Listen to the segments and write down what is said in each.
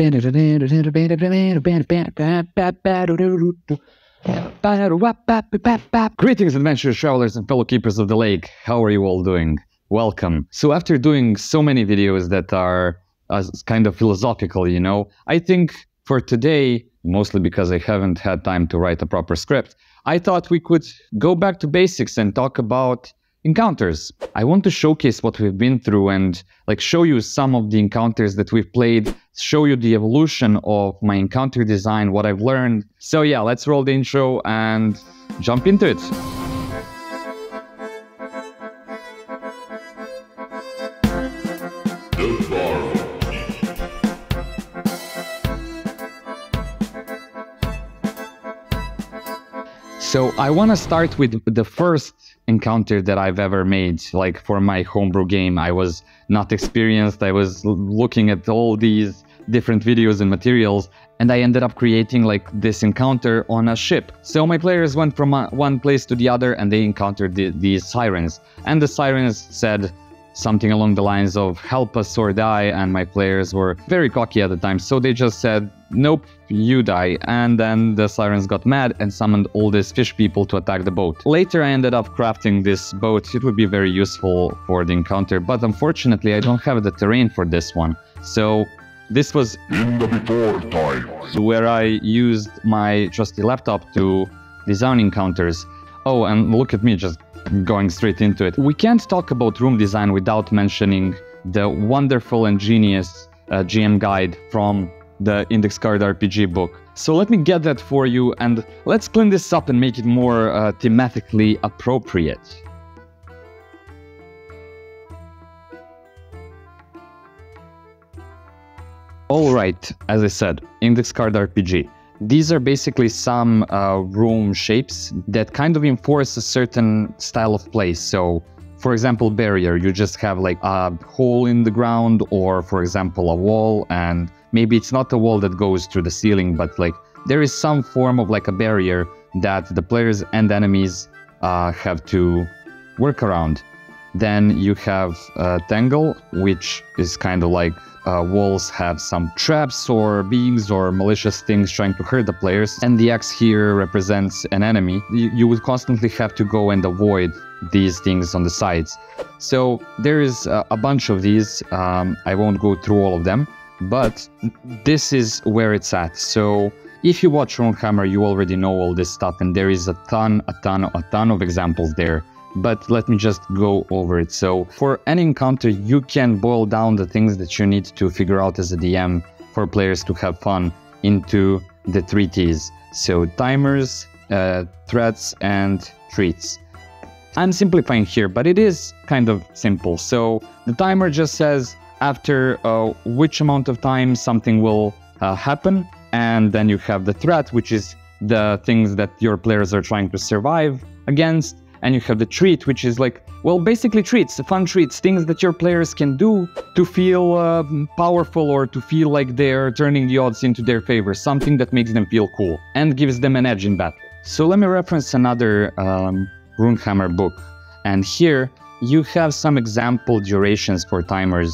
Greetings, adventurous travelers and fellow keepers of the lake. How are you all doing? Welcome. So after doing so many videos that are kind of philosophical, you know, I think for today, mostly because I haven't had time to write a proper script, I thought we could go back to basics and talk about encounters. I want to showcase what we've been through and show you some of the encounters that we've played, show you the evolution of my encounter design, what I've learned. So yeah, let's roll the intro and jump into it. So I want to start with the first encounter that I've ever made, for my homebrew game. I was not experienced. I was looking at all these different videos and materials, and I ended up creating this encounter on a ship. So my players went from one place to the other, and they encountered these sirens. And the sirens said something along the lines of "help us or die," and my players were very cocky at the time, so they just said, "Nope, you die." And then the sirens got mad and summoned all these fish people to attack the boat. Later I ended up crafting this boat. It would be very useful for the encounter, but unfortunately I don't have the terrain for this one. So this was in the before times, where I used my trusty laptop to design encounters. Oh, and look at me just going straight into it. We can't talk about room design without mentioning the wonderful and genius GM guide from the Index Card RPG book. So let me get that for you, and let's clean this up and make it more thematically appropriate. Alright, as I said, Index Card RPG. These are basically some room shapes that kind of enforce a certain style of play. So, for example, barrier, you just have a hole in the ground, or for example a wall, and maybe it's not a wall that goes through the ceiling, but there is some form of a barrier that the players and enemies have to work around. Then you have tangle, which is kind of walls have some traps or beings or malicious things trying to hurt the players, and the X here represents an enemy. You would constantly have to go and avoid these things on the sides. So there is a bunch of these. I won't go through all of them, but this is where it's at. So if you watch Runehammer, you already know all this stuff, and there is a ton of examples there. But let me just go over it. So for any encounter, you can boil down the things that you need to figure out as a DM for players to have fun into the 3 T's. So timers, threats, and treats. I'm simplifying here, but it is kind of simple. So the timer just says after which amount of time something will happen, and then you have the threat, which is the things that your players are trying to survive against. And you have the treat, which is basically treats, fun treats, things that your players can do to feel powerful or to feel like they're turning the odds into their favor, something that makes them feel cool and gives them an edge in battle. So let me reference another Runehammer book, and here you have some example durations for timers.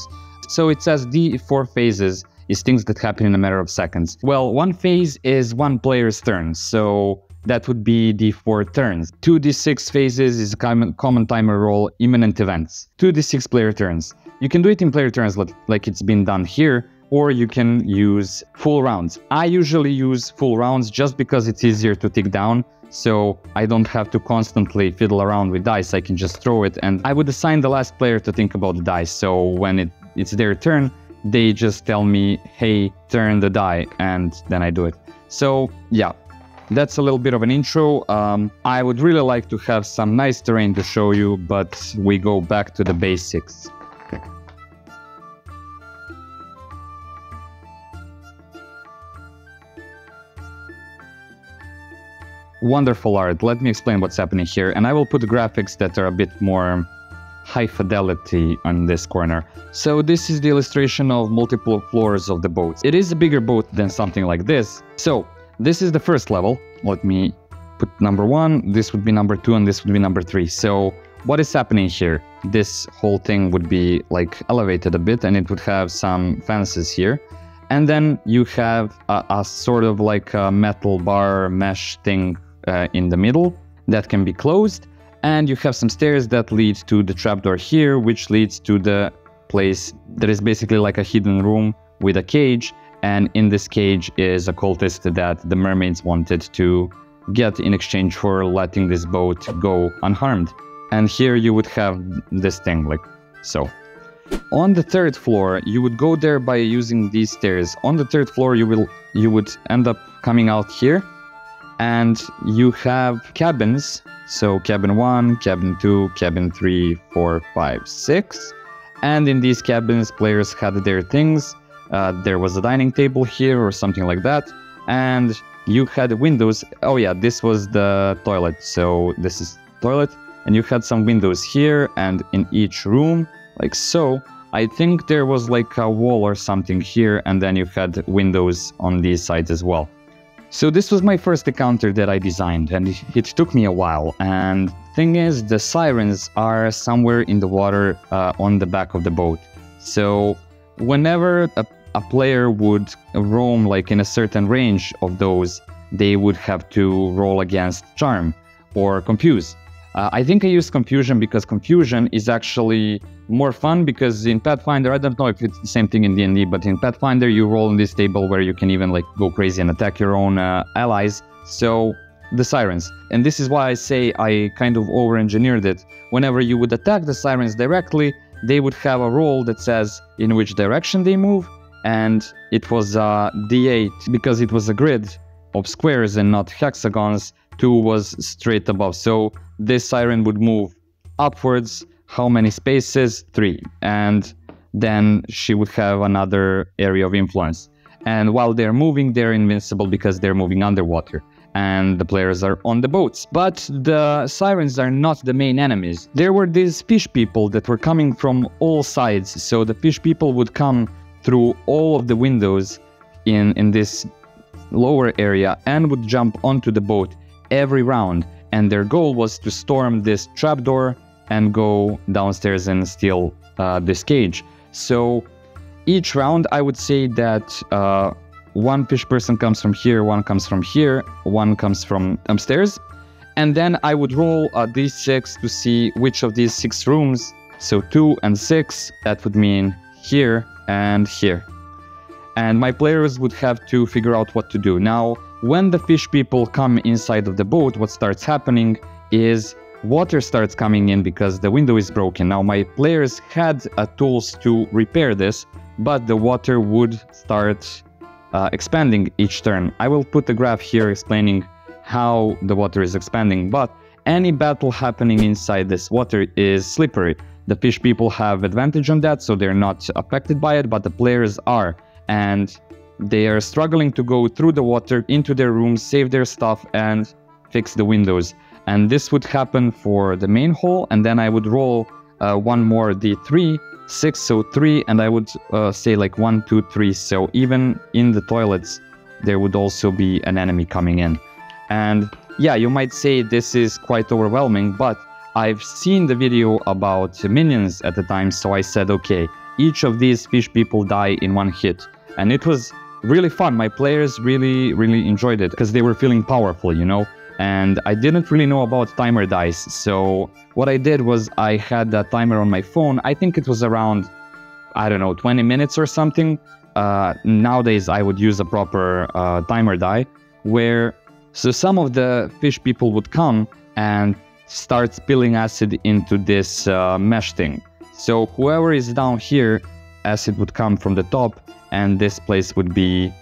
So it says the 4 phases is things that happen in a matter of seconds. Well, 1 phase is 1 player's turn, so that would be the 4 turns. 2d6 phases is a common timer roll, imminent events. 2d6 player turns. You can do it in player turns like it's been done here, or you can use full rounds. I usually use full rounds just because it's easier to tick down, so I don't have to constantly fiddle around with dice. I can just throw it, and I would assign the last player to think about the dice. So when it's their turn, they just tell me, hey, turn the die, and then I do it. So yeah. That's a little bit of an intro. I would really like to have some nice terrain to show you, but we go back to the basics. Wonderful art. Let me explain what's happening here, and I will put graphics that are a bit more high fidelity on this corner. So this is the illustration of multiple floors of the boat. It is a bigger boat than something like this. So this is the first level. Let me put number 1, this would be number 2, and this would be number 3. So what is happening here? This whole thing would be elevated a bit, and it would have some fences here. And then you have a sort of like a metal bar mesh thing in the middle that can be closed. And you have some stairs that lead to the trapdoor here, which leads to the place that is basically like a hidden room with a cage. And in this cage is a cultist that the mermaids wanted to get in exchange for letting this boat go unharmed. And here you would have this thing like so. On the third floor, you would go there by using these stairs. On the third floor, you would end up coming out here, and you have cabins. So cabin 1, cabin 2, cabin 3, 4, 5, 6. And in these cabins, players had their things. There was a dining table here or something like that. And you had windows. Oh yeah, this was the toilet. So this is toilet. And you had some windows here and in each room, like so. I think there was like a wall or something here, and then you had windows on these sides as well. So this was my first encounter that I designed, and it took me a while. And thing is, the sirens are somewhere in the water on the back of the boat. So whenever a player would roam like in a certain range of those, they would have to roll against Charm or Confuse. I think I used Confusion because Confusion is actually more fun, because in Pathfinder, I don't know if it's the same thing in D&D, but in Pathfinder you roll on this table where you can even like go crazy and attack your own allies. So the sirens. And this is why I say I kind of over-engineered it. Whenever you would attack the sirens directly, they would have a roll that says in which direction they move, and it was a D8 because it was a grid of squares and not hexagons. 2 was straight above. So this siren would move upwards. How many spaces? 3. And then she would have another area of influence. And while they're moving, they're invincible because they're moving underwater. And the players are on the boats. But the sirens are not the main enemies. There were these fish people that were coming from all sides. So the fish people would come through all of the windows in this lower area and would jump onto the boat every round. And their goal was to storm this trapdoor and go downstairs and steal this cage. So each round, I would say that one fish person comes from here, one comes from here, one comes from upstairs. And then I would roll a d6 to see which of these 6 rooms, so 2 and 6, that would mean here and here. And my players would have to figure out what to do. Now, when the fish people come inside of the boat, what starts happening is water starts coming in because the window is broken. Now, my players had tools to repair this, but the water would start expanding each turn. I will put a graph here explaining how the water is expanding, but any battle happening inside this water is slippery. The fish people have advantage on that, so they're not affected by it, but the players are. And they are struggling to go through the water into their rooms, save their stuff, and fix the windows. And this would happen for the main hole, and then I would roll one more d3, 6, so 3, and I would say like 1, 2, 3. So even in the toilets, there would also be an enemy coming in. And yeah, you might say this is quite overwhelming, but I've seen the video about minions at the time, so I said, okay, each of these fish people die in one hit. And it was really fun. My players really enjoyed it because they were feeling powerful, you know? And I didn't really know about timer dice. So what I did was I had that timer on my phone. I think it was around, I don't know, 20 minutes or something. Nowadays, I would use a proper timer die where, so some of the fish people would come and start spilling acid into this mesh thing. So whoever is down here, acid would come from the top, and this place would be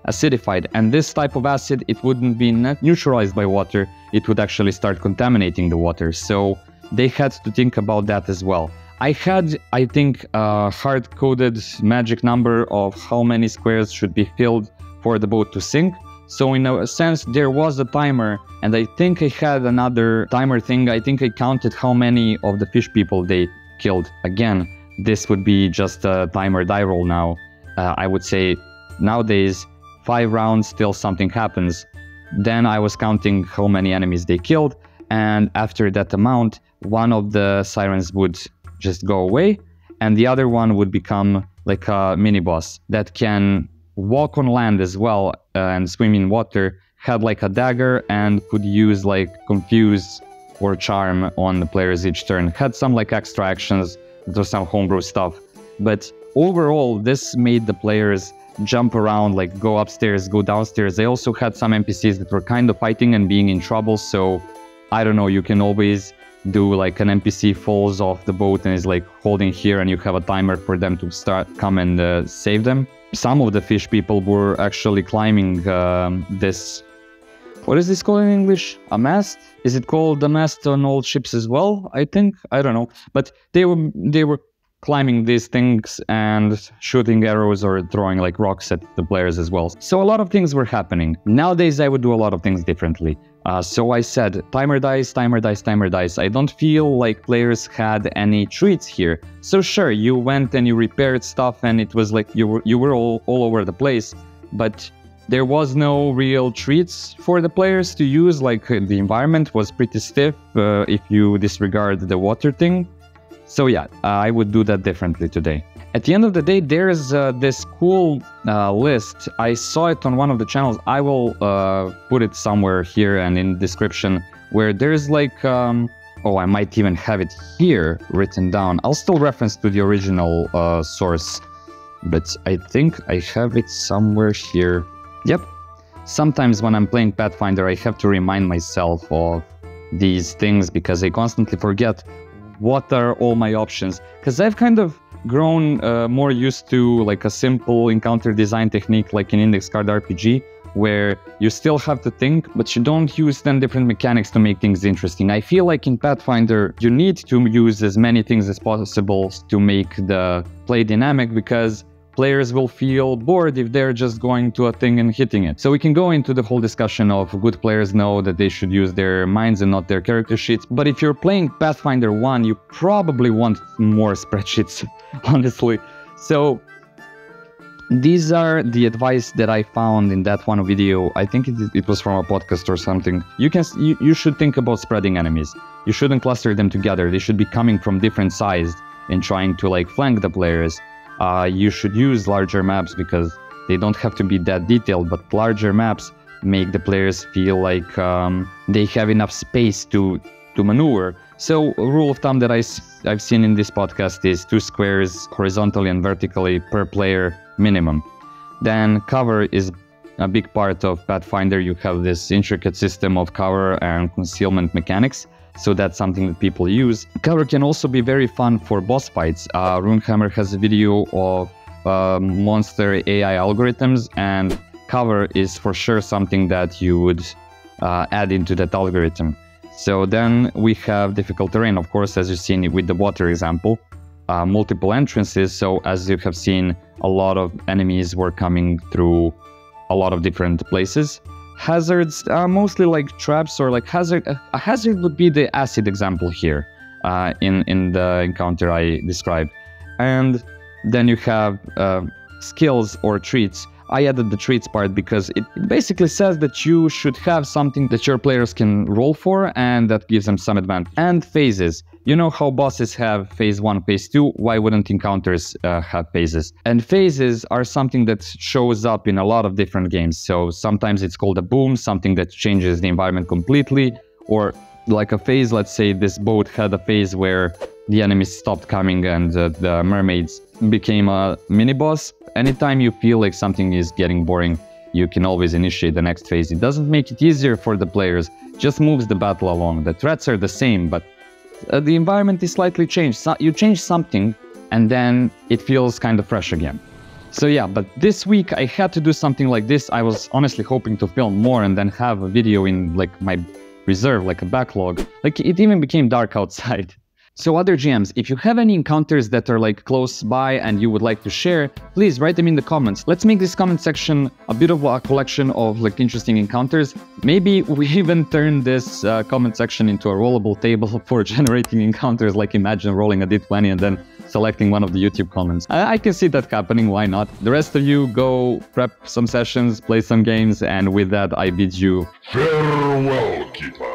acidified. And this type of acid, it wouldn't be neutralized by water, it would actually start contaminating the water. So they had to think about that as well. I had, I think, a hard-coded magic number of how many squares should be filled for the boat to sink. So in a sense, there was a timer, and I think I had another timer thing. I think I counted how many of the fish people they killed. Again, this would be just a timer die roll now. I would say nowadays, 5 rounds till something happens. Then I was counting how many enemies they killed, and after that amount, one of the sirens would just go away, and the other one would become like a mini boss that can walk on land as well and swim in water, had like a dagger and could use like confuse or charm on the players each turn. Had some like extra actions, there was some homebrew stuff, but overall this made the players jump around, like go upstairs, go downstairs. They also had some NPCs that were kind of fighting and being in trouble, so I don't know, you can always do like an NPC falls off the boat and is like holding here, and you have a timer for them to come and save them. Some of the fish people were actually climbing this, what is this called in English? A mast? Is it called a mast on old ships as well? I think, I don't know, but they were climbing these things and shooting arrows or throwing like rocks at the players as well. So a lot of things were happening. Nowadays I would do a lot of things differently. So I said timer dice, timer dice, timer dice. I don't feel like players had any treats here. So sure, you went and you repaired stuff and it was like you were all over the place, but there was no real treats for the players to use. Like the environment was pretty stiff if you disregard the water thing. So yeah, I would do that differently today. At the end of the day, there's this cool list. I saw it on one of the channels. I will put it somewhere here and in the description, where there's like, oh, I might even have it here written down. I'll still reference to the original source, but I think I have it somewhere here. Yep. Sometimes when I'm playing Pathfinder, I have to remind myself of these things because I constantly forget what are all my options. Because I've kind of grown more used to like a simple encounter design technique like in Index Card RPG, where you still have to think, but you don't use 10 different mechanics to make things interesting. I feel like in Pathfinder, you need to use as many things as possible to make the play dynamic, because players will feel bored if they're just going to a thing and hitting it. So we can go into the whole discussion of good players know that they should use their minds and not their character sheets. But if you're playing Pathfinder 1, you probably want more spreadsheets, honestly. So these are the advice that I found in that one video. I think it was from a podcast or something. You should think about spreading enemies. You shouldn't cluster them together. They should be coming from different sides and trying to like flank the players. You should use larger maps because they don't have to be that detailed, but larger maps make the players feel like they have enough space to maneuver. So a rule of thumb that I've seen in this podcast is 2 squares horizontally and vertically per player minimum. Then cover is a big part of Pathfinder. You have this intricate system of cover and concealment mechanics. So that's something that people use. Cover can also be very fun for boss fights. Runehammer has a video of monster AI algorithms, and cover is for sure something that you would add into that algorithm. So then we have difficult terrain, of course, as you've seen with the water example. Multiple entrances, so as you have seen, a lot of enemies were coming through a lot of different places. Hazards are mostly like traps or like hazard. A hazard would be the acid example here in the encounter I described. And then you have skills or treats. I added the treats part because it basically says that you should have something that your players can roll for and that gives them some advantage. And phases. You know how bosses have phase 1, phase 2, why wouldn't encounters have phases? And phases are something that shows up in a lot of different games. So sometimes it's called a boom, something that changes the environment completely, or like a phase, let's say this boat had a phase where the enemies stopped coming and the mermaids became a mini-boss. Anytime you feel like something is getting boring, you can always initiate the next phase. It doesn't make it easier for the players, just moves the battle along. The threats are the same, but the environment is slightly changed. So you change something and then it feels kind of fresh again. So yeah, but this week I had to do something like this. I was honestly hoping to film more and then have a video in like my reserve, like a backlog. Like it even became dark outside. So other GMs, if you have any encounters that are like close by and you would like to share, please write them in the comments. Let's make this comment section a bit of a collection of like interesting encounters. Maybe we even turn this comment section into a rollable table for generating encounters. Like imagine rolling a D20 and then selecting one of the YouTube comments. I can see that happening, why not? The rest of you go prep some sessions, play some games, and with that I bid you farewell, Keeper.